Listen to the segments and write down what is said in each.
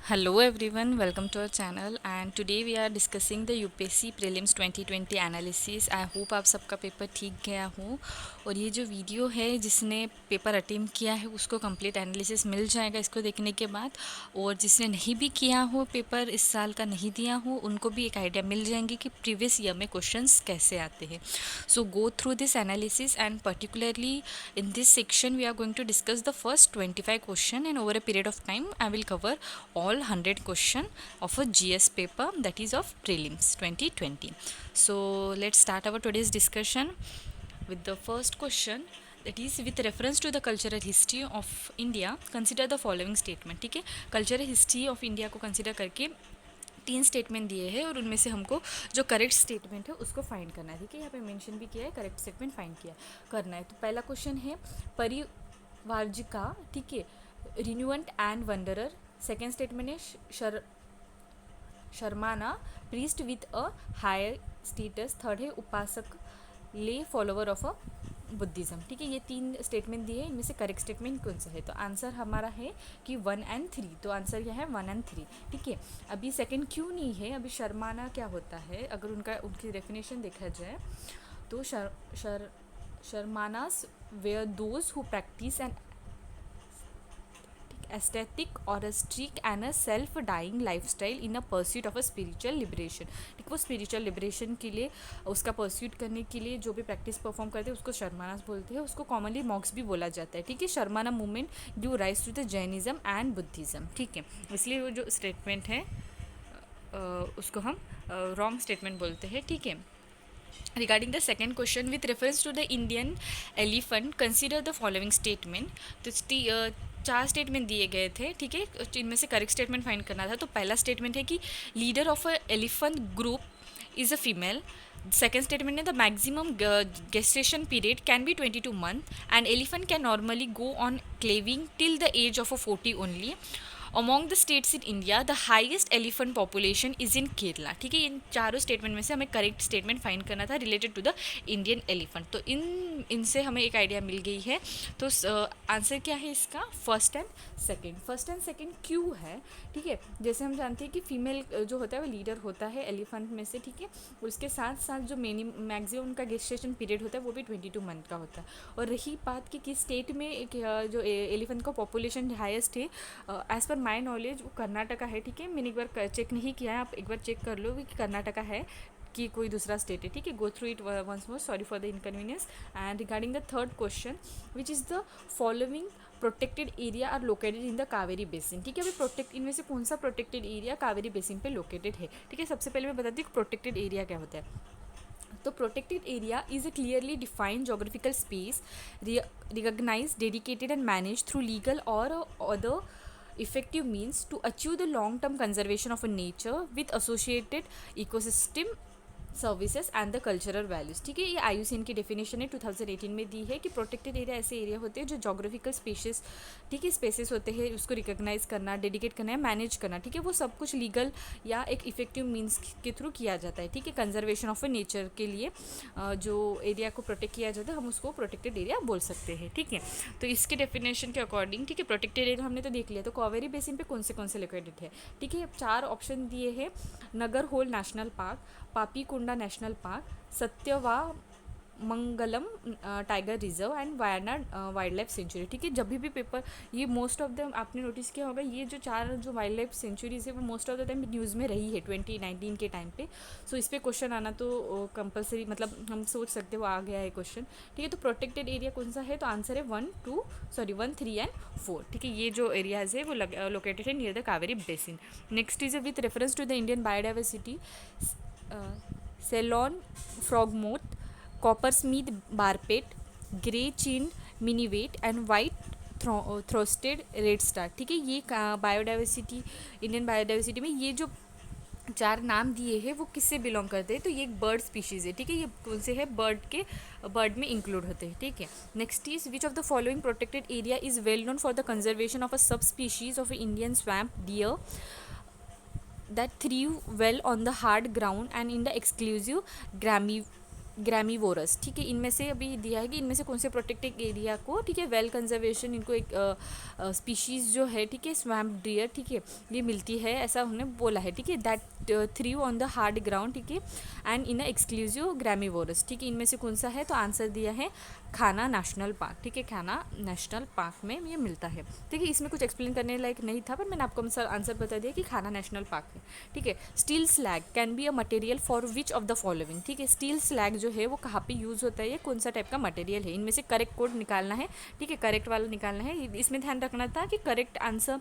Hello everyone, welcome to our channel and today we are discussing the UPSC prelims 2020 analysis. I hope आप सबका paper ठीक गया हो और ये जो वीडियो है जिसने पेपर अटेम्प्ट किया है उसको कंप्लीट एनालिसिस मिल जाएगा इसको देखने के बाद। और जिसने नहीं भी किया हो पेपर इस साल का नहीं दिया हो उनको भी एक आइडिया मिल जाएंगी कि प्रीवियस ईयर में क्वेश्चंस कैसे आते हैं। So go through this analysis and particularly in this section we are going to discuss the first 25 question and over a period of time I will cover all 100 question of a GS paper that is of prelims 2020. So let's start our today's discussion with the first question, that is with reference to the cultural history of India consider the following statement। ठीक है, cultural history of India को consider करके तीन statement दिए हैं और उनमें से हमको जो करेक्ट स्टेटमेंट है उसको फाइंड करना है। ठीक है, यहाँ पे मेंशन भी किया है, करेक्ट स्टेटमेंट फाइंड किया करना है। तो पहला क्वेश्चन है परिवार्जिका, ठीक है, renunciant and wanderer. Second statement है Shramana, priest with a higher status. Third है उपासक, ले फॉलोवर ऑफ अ बुद्धिज़्म। ठीक है, ये तीन स्टेटमेंट दिए हैं, इनमें से करेक्ट स्टेटमेंट कौन सा है? तो आंसर हमारा है कि 1 और 3। तो आंसर यह है 1 और 3। ठीक है, अभी सेकंड क्यों नहीं है? अभी शर्माना क्या होता है? अगर उनकी डेफिनेशन देखा जाए तो Shramanas were those who practice and ascetic और strict and a self dying lifestyle in a pursuit of a spiritual liberation. ठीक, वो स्पिरिचुअल लिबरेशन के लिए उसका परस्यूट करने के लिए जो भी प्रैक्टिस परफॉर्म करते हैं उसको शर्मानास बोलते हैं। उसको कॉमनली मॉक्स भी बोला जाता है। ठीक है, Shramana movement due rise to the Jainism and Buddhism. ठीक है, इसलिए वो जो स्टेटमेंट है उसको हम रॉन्ग स्टेटमेंट बोलते हैं। ठीक है, regarding the second question with reference to the Indian elephant consider the following statement. तो चार स्टेटमेंट दिए गए थे। ठीक है, इनमें से करेक्ट स्टेटमेंट फाइंड करना था। तो पहला स्टेटमेंट है कि leader of a elephant group is a female. Second statement है the maximum gestation period can be 22 months and elephant can normally go on calving till the age of 40 only. Among the states in India the highest elephant population is in Kerala. ठीक है, इन चारों statement में से हमें correct statement find करना था related to the Indian elephant. तो इनसे हमें एक आइडिया मिल गई है। तो आंसर क्या है इसका? First and second. First and second क्यों है? ठीक है, जैसे हम जानते हैं कि फीमेल जो होता है वो लीडर होता है एलिफेंट में से। ठीक है, उसके साथ साथ जो मैक्सिमम उनका गेस्टेशन पीरियड होता है वो भी 22 मंथ का होता है। और रही बात कि किस स्टेट में जो एलिफेंट का पॉपुलेशन हाईएस्ट है, एज़ पर माई नॉलेज वो कर्नाटका है। ठीक है, मैंने एक बार चेक नहीं किया है, आप एक बार चेक कर लो कि कर्नाटका है कि कोई दूसरा स्टेट है। ठीक है, go through it once more, sorry for the inconvenience. And regarding the third question which is the following protected area are located in the Kaveri basin. ठीक है, अभी इनमें से कौन सा प्रोटेक्टेड एरिया कावेरी बेसिन पे लोकेटेड है? ठीक है, सबसे पहले मैं बताती हूँ प्रोटेक्टेड एरिया क्या होता है। तो protected area is a clearly defined geographical space recognized, dedicated and managed through legal or other effective means to achieve the long-term conservation of a nature with associated ecosystem services and the cultural values. ठीक है, ये IUCN की definition है 2018 में दी है कि protected area ऐसे area होते हैं जो जोग्राफिकल स्पेशेस, ठीक है, स्पेसेस होते हैं, उसको रिकॉग्नाइज करना, डेडिकेट करना है, मैनेज करना। ठीक है, वो सब कुछ लीगल या एक इफेक्टिव मीन्स के थ्रू किया जाता है। ठीक है, कंजर्वेशन ऑफ ए नेचर के लिए जो एरिया को प्रोटेक्ट किया जाता है हम उसको प्रोटेक्टेड एरिया बोल सकते हैं। ठीक है, तो इसके डेफिनेशन के अकॉर्डिंग, ठीक है, प्रोटेक्टेड एरिया हमने तो देख लिया। तो कावेरी बेसिन पे कौन से लोकेटेड है? ठीक है, 4 ऑप्शन दिए हैं, Nagarhole national park, Papikonda national park, Sathyamangalam tiger reserve and Wayanad wild life sanctuary. ठीक है, जब भी पेपर ये मोस्ट ऑफ द आपने नोटिस किया होगा, ये जो 4 जो वाइल्ड लाइफ सेंचुरीज है वो most of the time news में रही है 2019 के टाइम पे। सो इस पर क्वेश्चन आना तो कंपलसरी, मतलब हम सोच सकते हो आ गया है क्वेश्चन। ठीक है, तो प्रोटेक्टेड एरिया कौन सा है? तो आंसर है 1, 3 एंड 4। ठीक है, ये जो एरियाज है वो लोकेटेड है near the Kaveri basin. Next is with reference to the Indian biodiversity, Ceylon frogmouth, coppersmith barbet, grey chinned minivet and white throated red start. ठीक है, ये बायोडाइवर्सिटी, इंडियन बायोडाइवर्सिटी में ये जो 4 नाम दिए हैं वो किससे बिलोंग करते हैं? तो ये एक बर्ड स्पीशीज़ है। ठीक है, ये कौन से है? बर्ड में इंक्लूड होते हैं। ठीक है, next is which of the following protected area is well known for the conservation of a sub species of Indian swamp deer that thrive well on the hard ground and in the exclusive ग्रामीवोरस, ठीक है। इनमें से अभी दिया है कि इनमें से कौन से प्रोटेक्टेड एरिया को, ठीक है, वेल कंजर्वेशन, इनको एक स्पीशीज़ जो है, ठीक है, स्वैम्प डियर, ठीक है, ये मिलती है, ऐसा उन्होंने बोला है, ठीक है। That thrive on the hard ground, ठीक है, एंड इन अ एक्सक्लूसिव ग्रामीवोरस, ठीक है। इनमें से कौन सा है, तो आंसर दिया है खाना नेशनल पार्क, ठीक है, खाना नेशनल पार्क में ये मिलता है, ठीक है। इसमें कुछ एक्सप्लेन करने लायक नहीं था, पर मैंने आपको आंसर बता दिया कि खाना नेशनल पार्क है, ठीक है। Steel slag can be a material for which of the following, ठीक है। स्टील स्लैग जो है वो कहाँ पे यूज़ होता है, ये कौन सा टाइप का मटेरियल है, इनमें से करेक्ट कोड निकालना है, ठीक है, करेक्ट वाला निकालना है। इसमें ध्यान रखना था कि correct answer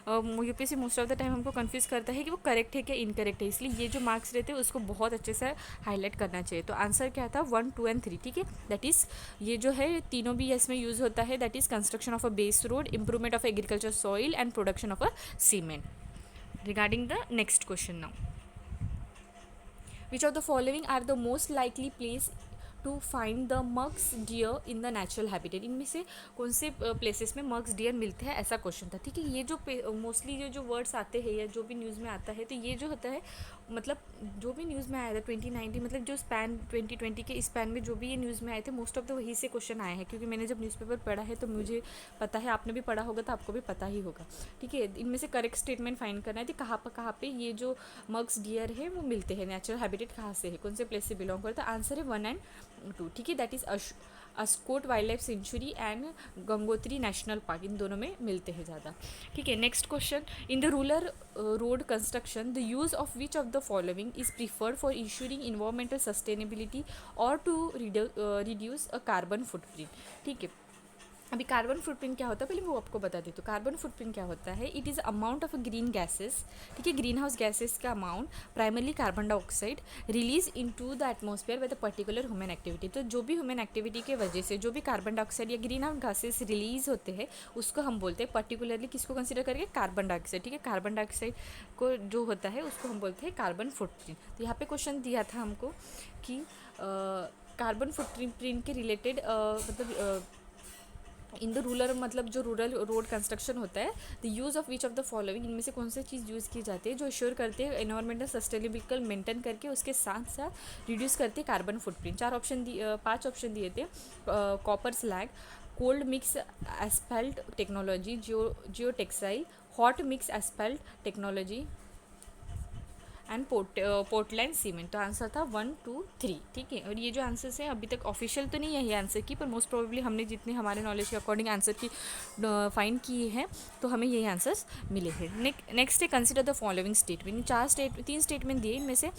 UPSC most of the time हमको कंफ्यूज करता है कि वो करेक्ट है क्या इनकरेक्ट है, इसलिए ये जो मार्क्स रहते हैं उसको बहुत अच्छे से हाईलाइट करना चाहिए। तो आंसर क्या था, 1, 2 एंड 3, ठीक है। दैट इज़ ये जो है तीनों भी इसमें यूज़ होता है, that is construction of a base road, improvement of agriculture soil and production of a cement. Regarding the next question now, which of the following are the most likely place to find the मग्स deer in the natural habitat, इनमें से कौन से places में mugs dear मिलते हैं, ऐसा question था, ठीक है। ये जो मोस्टली जो वर्ड्स आते हैं या जो भी न्यूज़ में आता है, तो ये जो होता है मतलब जो भी न्यूज़ में आया था 2019, मतलब जो स्पैन 2020 के स्पैन में जो भी ये न्यूज़ में आए थे, मोस्ट ऑफ द वहीं से क्वेश्चन आए हैं, क्योंकि मैंने जब न्यूज़पेपर पढ़ा है तो मुझे पता है, आपने भी पढ़ा होगा तो आपको भी पता ही होगा, ठीक है। इनमें से करेक्ट स्टेटमेंट फाइंड करना है कि कहाँ पे ये जो मग्स डियर है वो मिलते हैं, नेचुरल हैबिटेट कहाँ से है, कौन से प्लेस से बिलोंग करता है। आंसर है 1 एंड 2, ठीक है। That is Askot wild life sanctuary and Gangotri national park, इन दोनों में मिलते हैं ज़्यादा, ठीक है। Next question, in the rural road construction the use of which of the following is preferred for ensuring environmental sustainability और to reduce a carbon footprint, ठीक है। अभी कार्बन फुटप्रिंट क्या होता है, पहले वो आपको बता देती हूँ। कार्बन फुटप्रिंट क्या होता है, it is amount of green gases, ठीक है, ग्रीन हाउस गैसेस का amount, primarily carbon dioxide, release into the atmosphere by the particular human activity. तो जो भी ह्यूमन एक्टिविटी के वजह से जो भी कार्बन डाइऑक्साइड या ग्रीन हाउस गैसेस रिलीज होते हैं उसको हम बोलते हैं, पर्टिकुलरली किसको कंसिडर करके, कार्बन डाइऑक्साइड, ठीक है। कार्बन डाइऑक्साइड को जो होता है उसको हम बोलते हैं कार्बन फुटप्रिंट। तो यहाँ पे क्वेश्चन दिया था हमको कि कार्बन फुटप्रिंट के रिलेटेड मतलब इन द रूरल, मतलब जो रूरल रोड कंस्ट्रक्शन होता है, the use of which of the following, इनमें से कौन सी चीज़ यूज़ की जाती है जो श्योर करते हैं एनवायरमेंटल सस्टेनेबिलिटी मेंटेन करके उसके साथ साथ रिड्यूस करते हैं कार्बन फुटप्रिंट। 5 ऑप्शन दिए थे, copper slag, cold mix asphalt technology, Jio textile, hot mix asphalt technology and Portland cement. तो आंसर था 1, 2, 3, ठीक है। और ये जो आंसर्स हैं अभी तक ऑफिशियल तो नहीं है ये आंसर की, पर मोस्ट प्रोबेबली हमने जितने हमारे नॉलेज के अकॉर्डिंग आंसर की फाइंड किए हैं तो हमें यही आंसर्स मिले हैं। नेक्स्ट है consider the following statement. 3 statement दिए, इनमें से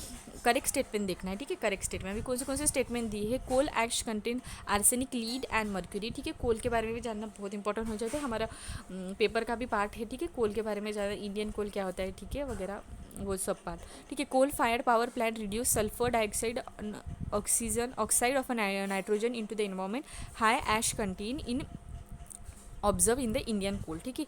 करेक्ट स्टेटमेंट देखना है, ठीक है। करेक्ट स्टेटमेंट अभी कौन से स्टेटमेंट दिए है, coal ash contain arsenic, lead and mercury, ठीक है। कोल के बारे में भी जानना बहुत इंपॉर्टेंट हो जाता है, हमारा पेपर का भी पार्ट है, ठीक है। कोल के बारे में ज़्यादा, इंडियन कोल क्या होता है, ठीक है, वगैरह वो सब पार्ट, ठीक है। Coal fired power plant reduce sulphur dioxide oxide of nitrogen into the environment, high ash content in observe in the Indian coal, ठीक है।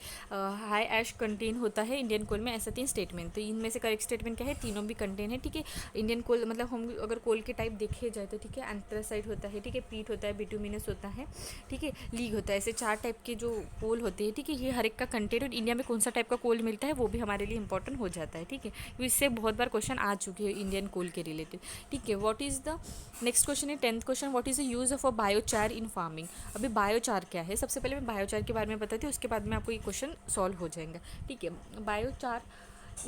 हाई ऐश कंटेन होता है इंडियन कोल में, ऐसा 3 स्टेटमेंट। तो इनमें से करेक्ट स्टेटमेंट क्या है, तीनों भी कंटेन है, ठीक है। इंडियन कोल मतलब हम अगर कोल के टाइप देखे जाए तो, ठीक है, एंथ्रासाइट होता है, ठीक है, पीट होता है, बिटुमिनस होता है, ठीक है, लीग होता है, ऐसे 4 टाइप के जो कोल होते हैं, ठीक है। ये हर एक का कंटेंट और इंडिया में कौन सा टाइप का कोल मिलता है वो भी हमारे लिए इंपॉर्टेंट हो जाता है, ठीक है। तो इससे बहुत बार क्वेश्चन आ चुके हैं इंडियन कोल के रिलेटेड, ठीक है। What is the next question है 10th question, what is the use of a biochar in farming. अभी बायोचार क्या है, सबसे पहले मैं बायोचार के बारे में बताती हूँ, उसके बाद में आपको ये क्वेश्चन सॉल्व हो जाएगा, ठीक है। Biochar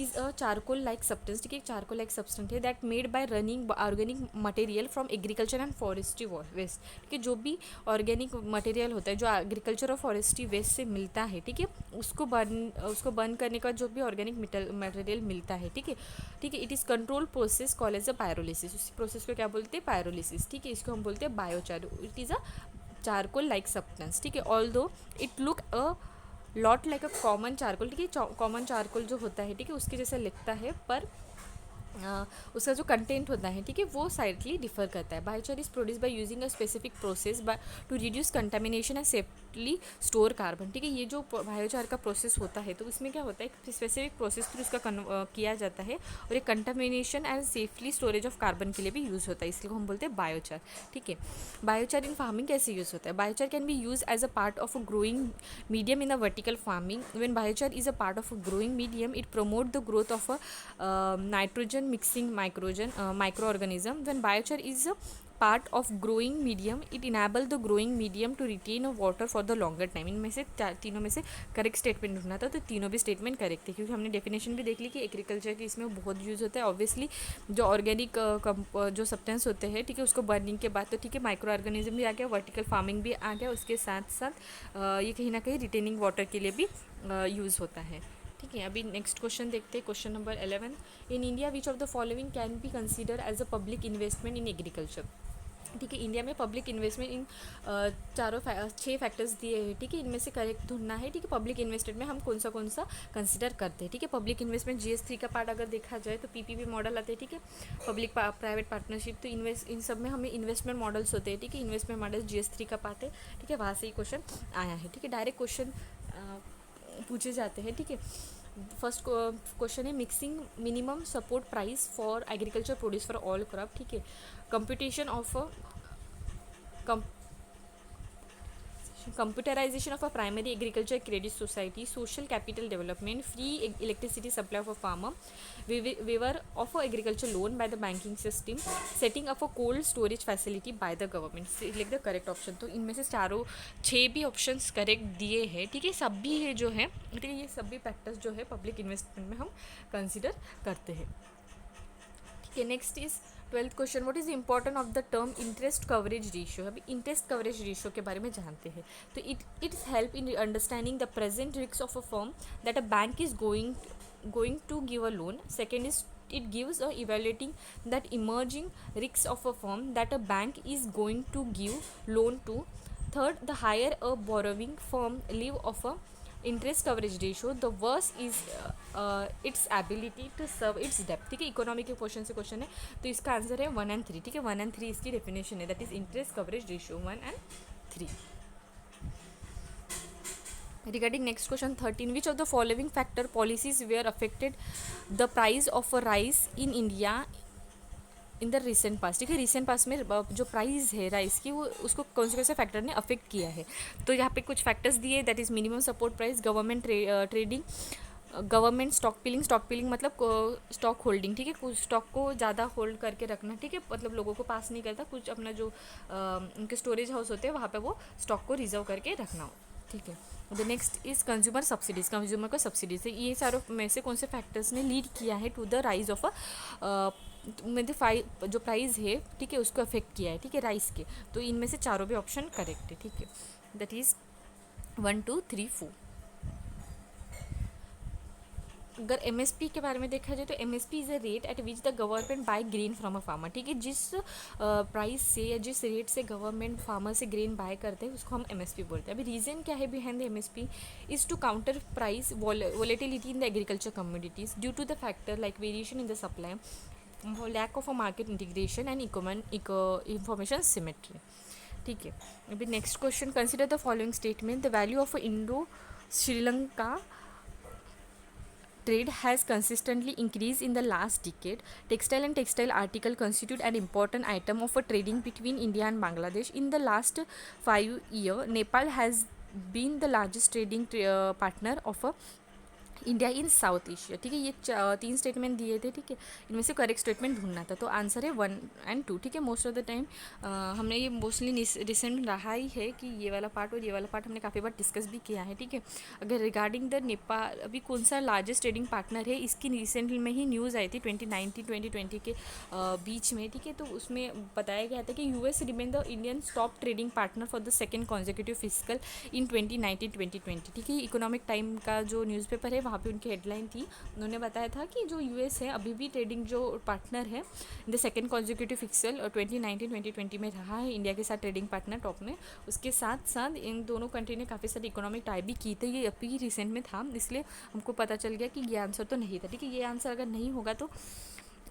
is a charcoal like substance, ठीक है, चारकोल लाइक सब्सटेंस है that made by running organic material from agriculture and forestry waste, ठीक है। जो भी ऑर्गेनिक मटेरियल होता है जो एग्रीकल्चर और फॉरेस्ट्री वेस्ट से मिलता है, ठीक है, उसको बर्न करने का जो भी ऑर्गेनिक मटेरियल मिलता है, ठीक है, ठीक है। It is control process call as a pyrolysis, उस प्रोसेस को क्या बोलते हैं, पायरोलिसिस, ठीक है। इसको हम बोलते हैं biochar. It is a charcoal like substance, ठीक है। Although it look a lot like a common charcoal, ठीक है, कॉमन चारकोल जो होता है, ठीक है, उसके जैसा लिखता है, पर उसका जो कंटेंट होता है, ठीक है, वो साइडली डिफर करता है। Biochar is produce by using a specific process by two reduce contamination and safely store carbon, ठीक है। ये जो बायोचार का प्रोसेस होता है तो उसमें क्या होता है, स्पेसिफिक प्रोसेस थ्रू उसका किया जाता है और ये contamination and safely storage of carbon के लिए भी यूज़ होता है, इसलिए हम बोलते हैं बायोचार, ठीक है। बायोचार इन फार्मिंग कैसे यूज़ होता है, biochar can be use as a part of a growing medium in a vertical farming. When biochar is a part of a growing medium it promote the growth of a nitrogen mixing microorganism. When biochar is part of growing medium, it enable the growing medium to retain water for the longer time. इनमें से तीनों में से correct statement ढूंढना था, तो तीनों भी स्टेटमेंट करेक्ट थे, क्योंकि हमने डेफिनेशन भी देख ली कि एग्रीकल्चर की इसमें बहुत यूज़ होता है। ऑब्वियसली जो ऑर्गेनिक जो सब्सटेंस होते हैं, ठीक है, उसको बर्निंग के बाद तो ठीक है माइक्रो ऑर्गेनिज्म भी आ गया, वर्टिकल फार्मिंग भी आ गया, उसके साथ साथ ये कहीं ना कहीं रिटेनिंग वाटर के लिए भी यूज़ होता है। ठीक है, अभी नेक्स्ट क्वेश्चन देखते हैं, question number 11। In India which of the following can be consider as a public investment in agriculture. ठीक है, इंडिया में पब्लिक इन्वेस्टमेंट इन छः फैक्टर्स दिए हैं। ठीक है, इनमें से करेक्ट ढूंढना है। ठीक है, पब्लिक इन्वेस्टमेंट में हम कौन सा कंसिडर करते हैं। ठीक है, पब्लिक इन्वेस्टमेंट GS3 का पार्ट अगर देखा जाए तो PPP मॉडल आते हैं। ठीक है, पब्लिक प्राइवेट पार्टनरशिप, तो इन सब में हमें इन्वेस्टमेंट मॉडल्स होते हैं। ठीक है, इन्वेस्टमेंट मॉडल GS3 का पार्ट है। ठीक है, वहाँ से ही क्वेश्चन आया है। ठीक है, डायरेक्ट क्वेश्चन पूछे जाते हैं। ठीक है, फर्स्ट क्वेश्चन है mixing minimum support price for agriculture produce for all crop. ठीक है, competition of computerization of a primary agriculture credit society, social capital development, free electricity supply of a farmer, waiver of a agriculture loan by the banking system, setting up a cold storage facility by the government। select the correct option। तो इनमें से चारों 6 भी options correct दिए हैं। ठीक है, सब भी है जो है, ठीक है, ये सभी फैक्टर्स जो है पब्लिक इन्वेस्टमेंट में हम कंसिडर करते हैं। ठीक है, next is 12th question, what is important of the term interest coverage ratio. अभी इंटरेस्ट कवरेज रेशियो के बारे में जानते हैं। तो it's help in understanding the present risk of a firm that a bank is going to give a loan. Second is it gives a evaluating that emerging risks of a firm that a bank is going to give loan to. Third, the higher a borrowing firm leave of a interest coverage ratio the worse is its ability to serve its depth. ठीक है, economy के question से question है, तो इसका answer है 1 and 3। ठीक है, 1 and 3 इसकी डेफिनेशन है, that is interest coverage ratio 1 and 3। Regarding next question 13, which of the following factor policies were affected the price of a rice in India in the recent past. ठीक है, recent पास में जो price है rice की वो उसको कौन से कुछ फैक्टर ने अफेक्ट किया है। तो यहाँ पे कुछ फैक्टर्स दिए, that is minimum support price, government trading, government stock piling मतलब स्टॉक होल्डिंग। ठीक है, कुछ स्टॉक को ज़्यादा होल्ड करके रखना। ठीक है, मतलब लोगों को पास नहीं करता, कुछ अपना जो उनके स्टोरेज हाउस होते हैं वहाँ पे वो स्टॉक को रिजर्व करके रखना हो। ठीक है, the next is consumer subsidies, consumer को सब्सिडीज है। ये सारों में से कौन से फैक्टर्स ने लीड किया है to the rise of a में जो प्राइस है, ठीक है, उसको अफेक्ट किया है। ठीक है, राइस के, तो इनमें से चारों भी ऑप्शन करेक्ट है। ठीक है, दैट इज़ 1 2 3 4। अगर MSP के बारे में देखा जाए तो MSP is a rate at which the government by grain from a farmer. ठीक है, जिस प्राइस से या जिस रेट से गवर्नमेंट फार्मर से ग्रेन बाय करते हैं उसको हम MSP बोलते हैं। अभी रीज़न क्या है behind the MSP is to counter price volatility in the agriculture communities due to the factor like variation in the supply, lack of a market integration and information symmetry. ठीक है, अभी next question, consider the following statement, the value of indo Sri Lanka trade has consistently increased in the last decade. Textile and textile article constitute an important item of a trading between India and Bangladesh. In the last 5 years, Nepal has been the largest trading partner of a India in south Asia. ठीक है, ये 3 statement दिए थे। ठीक है, इनमें से correct statement ढूंढना था, तो आंसर है 1 and 2। ठीक है, मोस्ट ऑफ द टाइम हमने ये मोस्टली रिसेंट रहा ही है कि ये वाला पार्ट और ये वाला पार्ट हमने काफ़ी बार डिस्कस भी किया है। ठीक है, अगर रिगार्डिंग द नेपाल अभी कौन सा लार्जेस्ट ट्रेडिंग पार्टनर है, इसकी रिसेंट में ही न्यूज़ आई थी 2019-2020 के बीच में। ठीक है, तो उसमें बताया गया था कि US remain the Indian top trading partner for the second consecutive physical इन 2019-2020। ठीक है, इकोनॉमिक टाइम का जो न्यूज़पेपर है वहाँ पे उनकी हेडलाइन थी, उन्होंने बताया था कि जो US है अभी भी ट्रेडिंग जो पार्टनर है द सेकेंड कॉन्जिक्यूटिव फिक्सल 2019-2020 में रहा है इंडिया के साथ ट्रेडिंग पार्टनर टॉप में। उसके साथ साथ इन दोनों कंट्री ने काफ़ी सारी इकोनॉमिक टाई भी की थी, ये अभी रिसेंट में था, इसलिए हमको पता चल गया कि ये आंसर तो नहीं था। ठीक है, ये आंसर अगर नहीं होगा तो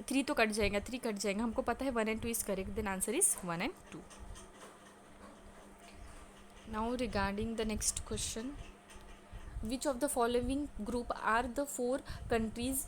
3 तो कट जाएगा, 3 कट जाएगा, हमको पता है 1 and 2 is correct, then answer is 1 and 2। Now regarding the next question, which of the following group are the 4 countries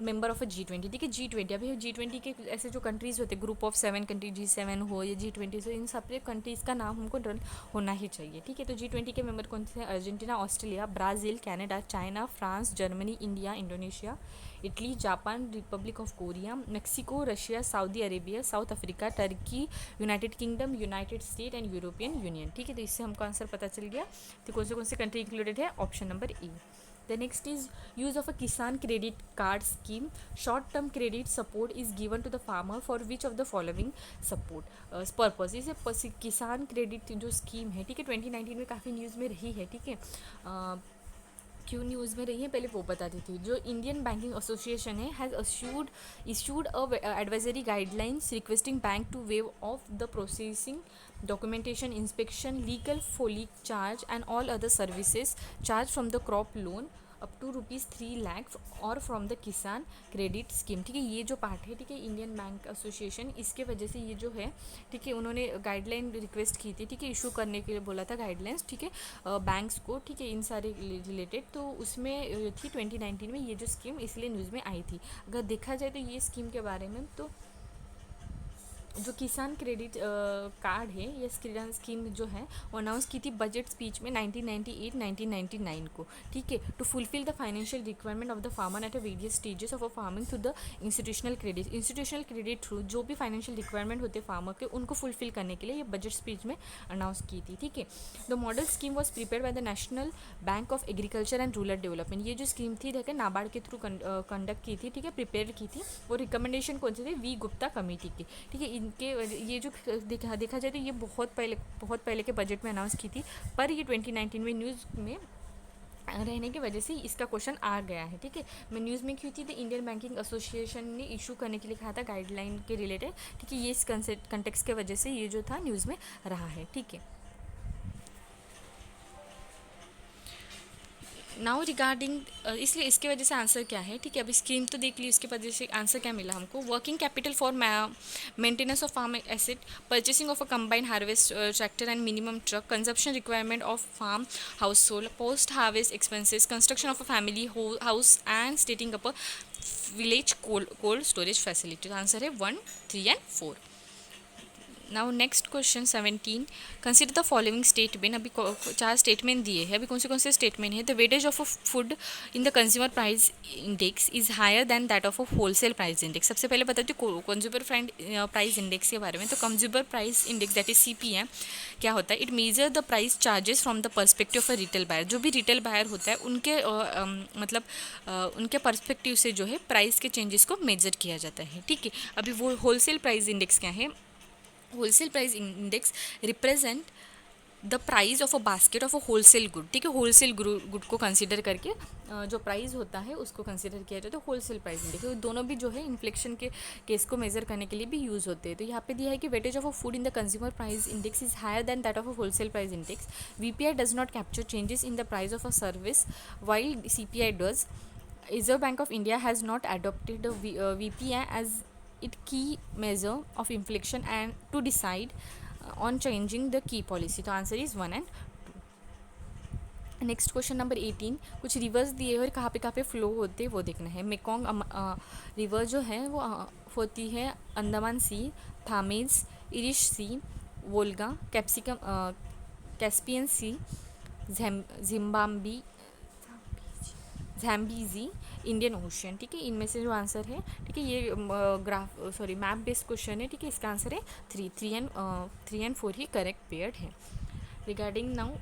member of a G20, ठीक है। G20, अभी G20 के ऐसे जो कंट्रीज़ होते हैं, ग्रुप ऑफ 7 कंट्री, G7 हो या G20 हो, इन सब कंट्रीज़ का नाम हमको डन होना ही चाहिए, ठीक है। तो G20 के मेंबर कौन से हैं? Argentina, Australia, Brazil, Canada, China, France, Germany, India, Indonesia, Italy, Japan, Republic of Korea, Mexico, Russia, Saudi Arabia, south Africa, Turkey, United kingdom, United state and European union, ठीक है। तो इससे हमको आंसर पता चल गया। तो कौन से कंट्री इंक्लूडेड है? Option number A. The next is use of a Kisan credit card scheme. Short term credit support is given to the farmer for which of the following support purpose? इसे किसान credit जो scheme है, ठीक है, 2019 में काफ़ी news में रही है, ठीक है। क्यों न्यूज़ में रही है पहले वो बता देती हूँ। जो इंडियन बैंकिंग एसोसिएशन है has issued advisory guidelines requesting bank to waive off the processing documentation inspection legal folic charge and all other services charged from the crop loan up to ₹3 lakh और from the Kisan credit scheme, ठीक है। ये जो part है, ठीक है, Indian bank association, इसके वजह से ये जो है, ठीक है, उन्होंने गाइडलाइन रिक्वेस्ट की थी, ठीक है, इशू करने के लिए बोला था गाइडलाइंस, ठीक है, बैंक्स को, ठीक है, इन सारे रिलेटेड। तो उसमें थी 2019 में ये जो स्कीम, इसलिए न्यूज़ में आई थी। अगर देखा जाए तो ये स्कीम के बारे में, तो जो किसान क्रेडिट कार्ड है, ये स्कीम जो है वो अनाउंस की थी बजट स्पीच में 1998-1999 को, ठीक है। To fulfil the financial requirement of the farmer at a various stages of a farming through the institutional credit through जो भी फाइनेंशियल रिक्वायरमेंट होते हैं फार्मर के, उनको फुलफिल करने के लिए ये बजट स्पीच में अनाउंस की थी, ठीक है। The model scheme was prepare by the national bank of agriculture and rural development. ये जो स्कीम थी, देखिए, नाबार्ड के थ्रू कंडक्ट की थी, ठीक है, प्रिपेयर की थी। वो रिकमेंडेशन कौन सी थी? वी गुप्ता कमेटी की, ठीक है। इनके ये जो देखा जाए तो ये बहुत पहले के बजट में अनाउंस की थी, पर ये 2019 में न्यूज़ में रहने की वजह से इसका क्वेश्चन आ गया है, ठीक है। मैं न्यूज़ में क्यों थी? तो इंडियन बैंकिंग एसोसिएशन ने इशू करने के लिए कहा था गाइडलाइन के रिलेटेड, ठीक है। ये इस कंटेक्स्ट के वजह से ये जो था न्यूज़ में रहा है, ठीक है। नाउ रिगार्डिंग, इसलिए इसके वजह से आंसर क्या है, ठीक है। अभी स्कीम तो देख ली, उसके वजह से आंसर क्या मिला हमको? Working capital for maintenance of farm asset, purchasing of a combined harvest tractor and minimum truck, consumption requirement of farm house hold, post harvest expenses, construction of a family house and setting up a village cold storage facility. Answer है 1, 3 and 4। Now next question 17, consider the following statement. अभी 4 statement दिए हैं, अभी कौन से statement है? The weightage of a food in the consumer price index is higher than that of a wholesale price index. सबसे पहले बताती हूँ कंज्यूमर प्राइस इंडेक्स के बारे में। तो consumer price index that is CPI क्या होता है? It measure the price charges from the perspective of a retail buyer. जो भी रिटेल बायर होता है उनके मतलब उनके पर्सपेक्टिव से जो है प्राइस के चेंजेस को मेजर किया जाता है, ठीक है। अभी वो होलसेल प्राइस इंडेक्स क्या है? Wholesale price index represent the price of a basket of a wholesale good, ठीक है। होलसेल गुड को कंसिडर करके जो प्राइस होता है उसको कंसिडर किया जाता है। तो होलसेल प्राइस इंडेक्स, दोनों भी जो है इन्फ्लेशन के केस को मेजर करने के लिए भी यूज़ होते हैं। तो यहाँ पे दिया है कि weightage of a food in the consumer price index is higher than that of a wholesale price index. VPI does not capture changes in the price of a service while CPI does. Reserve Bank of India has not adopted the VPI as its key measure of inflation and to decide on changing the key policy. तो answer is 1 and 2। Next question number 18, कुछ reverse दिए और कहाँ पे flow होते हैं वो देखना है। मेकोंग रिवर जो है वो होती है अंडमान सी, थामेज, इरिश सी, वोल्गा, कैस्पियन सी, जिम्बाब्वे, झैम्बीजी, इंडियन ओशन, ठीक है। इनमें से जो आंसर है, ठीक है, ये मैप बेस्ड क्वेश्चन है, ठीक है। इसका आंसर है 3 and 4 ही करेक्ट पेयर्ड है। Regarding now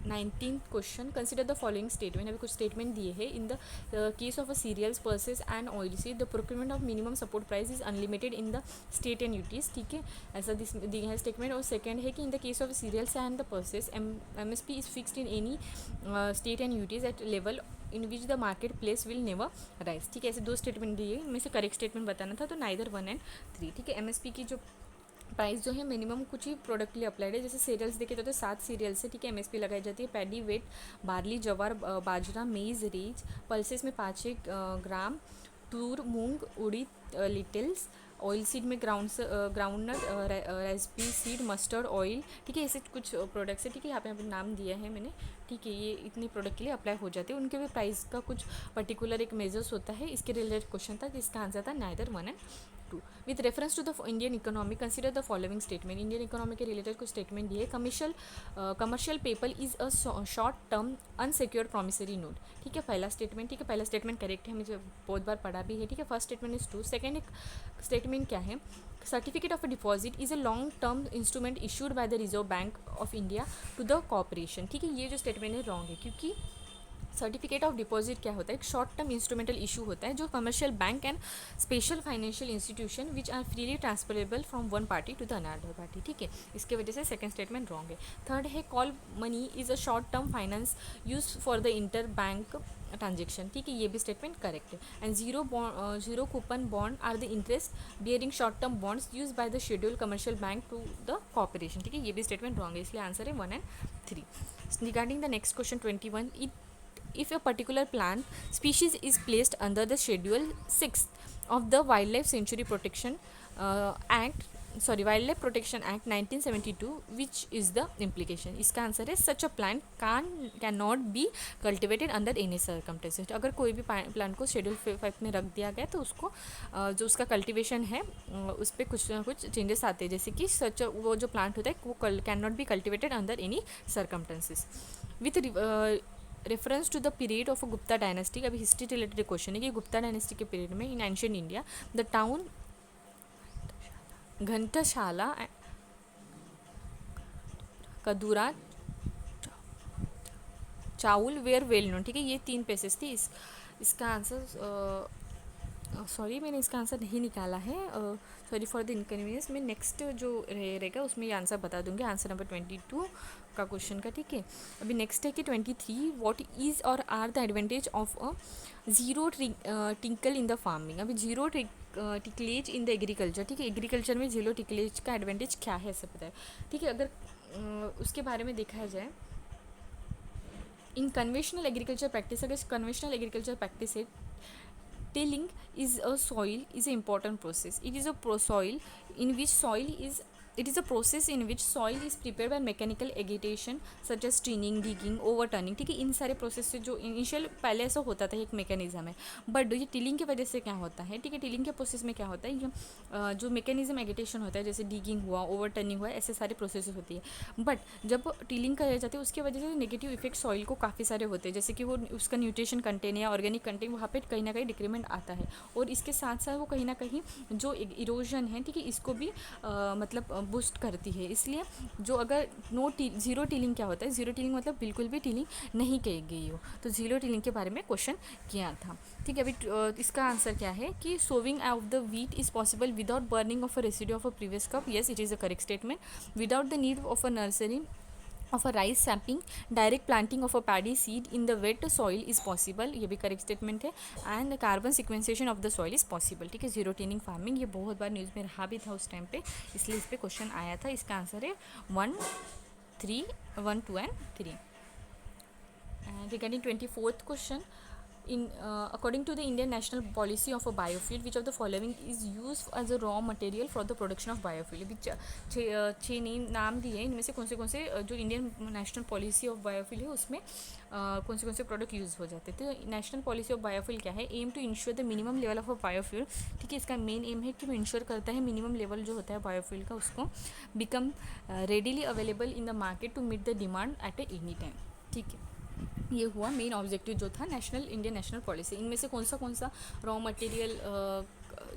19th question, consider the following statement. अभी कुछ स्टेटमेंट दिए हैं। इन the case of a serials pulses and oil seed the procurement of minimum support price is unlimited in the state and UTs, ठीक है, ऐसा दिया है statement. और सेकंड है कि in the case of cereals and the pulses MSP is fixed in any state and UTs at level in which the market place will never rise, ठीक है। ऐसे 2 स्टेटमेंट दिए, इनमें से करेक्ट स्टेटमेंट बताना था, तो नाइदर 1 and 3, ठीक है। MSP की जो प्राइस जो है मिनिमम कुछ ही प्रोडक्ट के लिए अप्लाइड है। जैसे सीरियल्स देखे तो 7 सीरियल से, ठीक है, MSP लगाई जाती है। पैडी, वेट, बार्ली, जवार, बाजरा, मेज, रीज, पल्सेस में 5 ग्राम, तूर, मूंग, उड़ीद, लिटिल्स ऑयल सीड में groundnut, recipe seed, mustard oil, ठीक है, ऐसे कुछ प्रोडक्ट्स है, ठीक है, यहाँ पे नाम दिया है मैंने, ठीक है, ये इतने प्रोडक्ट के लिए अप्लाई हो जाते हैं, उनके भी प्राइस का कुछ पर्टिकुलर एक मेजर्स होता है। इसके रिलेटेड क्वेश्चन था, इसका आंसर था neither 1 and 2। With reference to the Indian economy consider the following statement. Indian economy के रिलेटेड कुछ स्टेटमेंट दिए। Commercial paper is a short term unsecured promissory note, ठीक है, पहला स्टेटमेंट, ठीक है, पहला स्टेटमेंट करेक्ट है, मुझे बहुत बार पढ़ा भी है, ठीक है, first statement is true. Second statement क्या है, certificate of deposit is a long term instrument issued by the Reserve Bank of India to the corporation, ठीक है, ये जो स्टेटमेंट है रॉन्ग है, क्योंकि सर्टिफिकेट ऑफ डिपॉजिट क्या होता है, एक शॉर्ट टर्म इंस्ट्रूमेंटल इशू होता है जो commercial bank and special financial institution which are freely transferable from one party to the another party, ठीक है, इसके वजह से सेकंड स्टेटमेंट रॉन्ग है। थर्ड है call money is a short term finance use for the inter bank transaction, ठीक है, ये भी स्टेटमेंट करेक्ट है। And zero coupon bond are the interest bearing short term bonds use by the schedule commercial bank to the corporation, ठीक है, ये भी statement wrong है, इसलिए आंसर है 1 and 3। Regarding the next question 21, if a particular plant species is placed under the schedule 6 of the wildlife protection act 1972, which is the implication, इसका answer है such a plant can not be cultivated under any circumstances. अगर कोई भी plant को schedule 5 में रख दिया गया तो उसको जो उसका कल्टिवेशन है उस पर कुछ ना कुछ चेंजेस आते हैं, जैसे कि सच वो जो प्लांट होता है वो can not be cultivated under any circumstances. With reference to the period of a Gupta dynasty, अभी हिस्ट्री रिलेटेड क्वेश्चन है कि गुप्ता डायनेस्टी के पीरियड में in ancient India the town Ghantasala, Kadura, Chaul were well known, ठीक है, ये 3 प्लेसेस थी। इसका आंसर सॉरी मैंने इसका आंसर नहीं निकाला है, सॉरी फॉर द इनकन्वीनियंस। मैं नेक्स्ट जो रहेगा उसमें ये आंसर बता दूंगी, आंसर नंबर 22 का क्वेश्चन का, ठीक है। अभी नेक्स्ट है कि 23, व्हाट इज़ और are the advantage of a zero टिंकल इन द फार्मिंग। अभी zero tillage in the agriculture, ठीक है, एग्रीकल्चर में जीरो टिकलेज का एडवांटेज क्या है ऐसा पता है, ठीक है। अगर उसके बारे में देखा जाए, इन कन्वेंशनल एग्रीकल्चर प्रैक्टिस, अगर कन्वेंशनल एग्रीकल्चर प्रैक्टिस है, tilling is an important process. It is a process in which soil is prepared by mechanical agitation such as training, digging, overturning, ठीक है, इन सारे प्रोसेस से जो इनिशियल पहले ऐसा होता था एक मैकेनिज्म है, बट ये टिलिंग की वजह से क्या होता है, ठीक है, टिलिंग के प्रोसेस में क्या होता है, ये जो मैकेनिज्म एगिटेशन होता है, जैसे डिगिंग हुआ, ओवरटर्निंग हुआ, ऐसे सारे प्रोसेस होती है। बट जब टिलिंग कराई जाती है उसकी वजह से नेगेटिव इफेक्ट सॉइल को काफ़ी सारे होते हैं, जैसे कि वो उसका न्यूट्रिशन कंटेंट या ऑर्गेनिक कंटेंट वहाँ पे कहीं ना कहीं डिक्रीमेंट आता है, और इसके साथ साथ वो कहीं ना कहीं जो इरोजन है, ठीक है, इसको भी मतलब बूस्ट करती है। इसलिए जो अगर जीरो टिलिंग क्या होता है, जीरो टिलिंग मतलब बिल्कुल भी टिलिंग नहीं की गई हो, तो जीरो टिलिंग के बारे में क्वेश्चन किया था, ठीक है। अभी इसका आंसर क्या है कि sowing of the wheat is possible without burning of a residue of a previous crop, yes it is a correct statement. Without the need of a nursery of a rice sampling, direct planting of a paddy seed in the wet soil is possible, ये भी correct statement है। And carbon sequestration of the soil is possible, ठीक है, zero tinning farming, ये बहुत बार news में रहा भी था उस टाइम पे, इसलिए इस पर क्वेश्चन आया था। इसका आंसर है 1, 2 and 3। And regarding 24th question, according to the Indian national policy of a biofuel, which of the following is used as a raw material for the production of biofuel। अभी 6 नाम दिए हैं, इनमें से कौन से जो Indian national policy of biofuel है उसमें कौन से प्रोडक्ट यूज़ हो जाते हैं। तो नेशनल पॉलिसी ऑफ बायोफ्यूल क्या है, aim to ensure the minimum level of a biofuel, ठीक है, इसका मेन एम है कि वो इंश्योर करता है मिनिमम लेवल जो होता है बायोफ्यूल का उसको become readily available in the market to meet the demand at any time, ठीक है, ये हुआ मेन ऑब्जेक्टिव जो था इंडियन नेशनल पॉलिसी। इनमें से कौन सा रॉ मटेरियल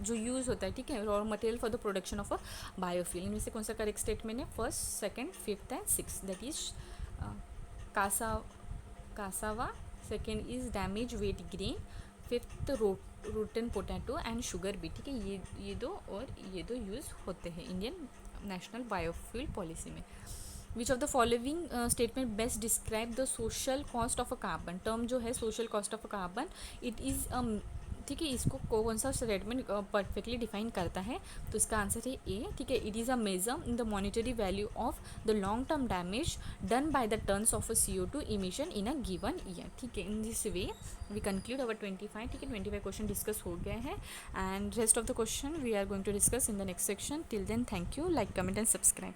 जो यूज़ होता है, ठीक है, raw material for the production of a biofuel, इनमें से कौन सा करेक्ट स्टेटमेंट है, first, second, fifth and six, that is cassava, second is damage wet grain, fifth rotten potato and sugar beet, ठीक है, ये दो यूज़ होते हैं इंडियन नेशनल बायोफ्यूल पॉलिसी में। विच of the following statement best describe the social cost of a carbon, term जो है social cost of a carbon, it is ठीक है, इसको कौन सा स्टेटमेंट परफेक्टली डिफाइन करता है, तो इसका आंसर है ए। ठीक है, it is a measure in the monetary value of the long term damage done by the tons of a CO2 emission in a given year. ठीक है, in this way we conclude our 25। ठीक है, 25 question discuss हो गए हैं and rest of the question we are going to discuss in the next section. Till then thank you, like comment and subscribe.